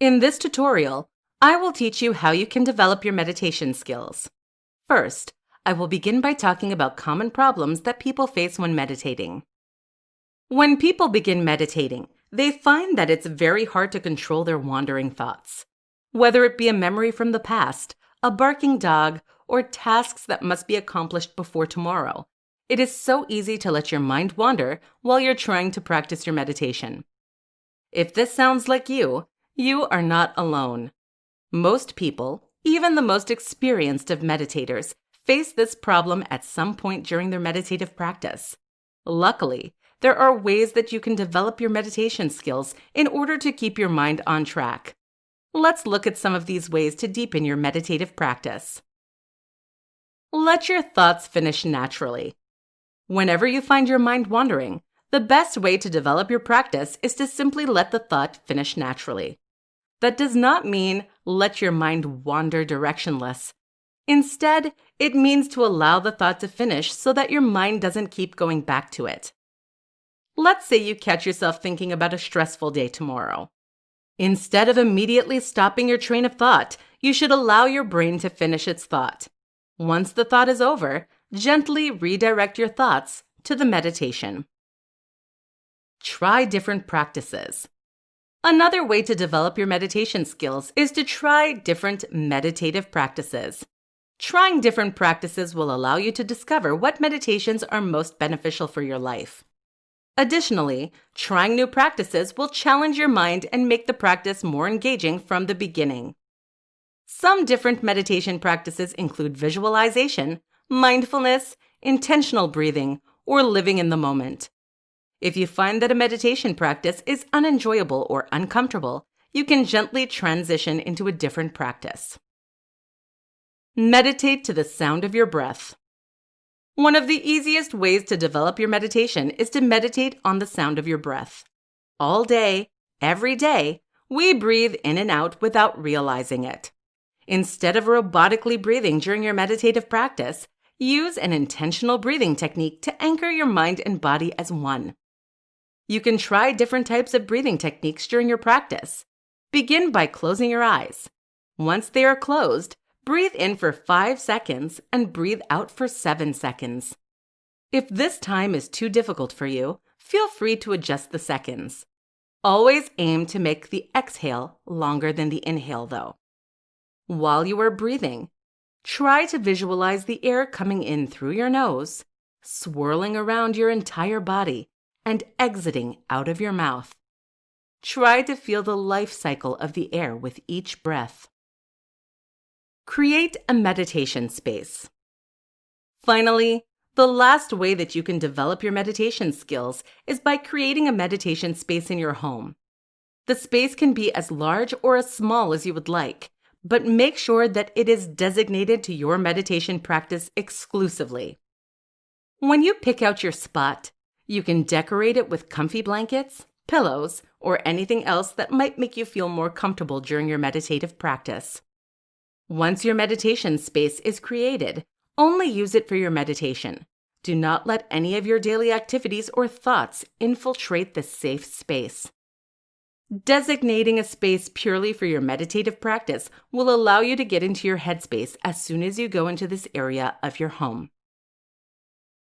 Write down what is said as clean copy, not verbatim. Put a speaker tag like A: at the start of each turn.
A: In this tutorial, I will teach you how you can develop your meditation skills. First, I will begin by talking about common problems that people face when meditating. When people begin meditating, they find that it's very hard to control their wandering thoughts. Whether it be a memory from the past, a barking dog, or tasks that must be accomplished before tomorrow, it is so easy to let your mind wander while you're trying to practice your meditation. If this sounds like you are not alone. Most people, even the most experienced of meditators, face this problem at some point during their meditative practice. Luckily, there are ways that you can develop your meditation skills in order to keep your mind on track. Let's look at some of these ways to deepen your meditative practice. Let your thoughts finish naturally. Whenever you find your mind wandering, the best way to develop your practice is to simply let the thought finish naturally. That does not mean let your mind wander directionless. Instead, it means to allow the thought to finish so that your mind doesn't keep going back to it. Let's say you catch yourself thinking about a stressful day tomorrow. Instead of immediately stopping your train of thought, you should allow your brain to finish its thought. Once the thought is over, gently redirect your thoughts to the meditation. Try different practices. Another way to develop your meditation skills is to try different meditative practices. Trying different practices will allow you to discover what meditations are most beneficial for your life. Additionally, trying new practices will challenge your mind and make the practice more engaging from the beginning. Some different meditation practices include visualization, mindfulness, intentional breathing, or living in the moment. If you find that a meditation practice is unenjoyable or uncomfortable, you can gently transition into a different practice. Meditate to the sound of your breath. One of the easiest ways to develop your meditation is to meditate on the sound of your breath. All day, every day, we breathe in and out without realizing it. Instead of robotically breathing during your meditative practice, use an intentional breathing technique to anchor your mind and body as one. You can try different types of breathing techniques during your practice. Begin by closing your eyes. Once they are closed, breathe in for 5 seconds and breathe out for 7 seconds. If this time is too difficult for you, feel free to adjust the seconds. Always aim to make the exhale longer than the inhale, though. While you are breathing, try to visualize the air coming in through your nose, swirling around your entire body, and exiting out of your mouth. Try to feel the life cycle of the air with each breath. Create a meditation space. Finally, the last way that you can develop your meditation skills is by creating a meditation space in your home. The space can be as large or as small as you would like, but make sure that it is designated to your meditation practice exclusively. When you pick out your spot, you can decorate it with comfy blankets, pillows, or anything else that might make you feel more comfortable during your meditative practice. Once your meditation space is created, only use it for your meditation. Do not let any of your daily activities or thoughts infiltrate this safe space. Designating a space purely for your meditative practice will allow you to get into your headspace as soon as you go into this area of your home.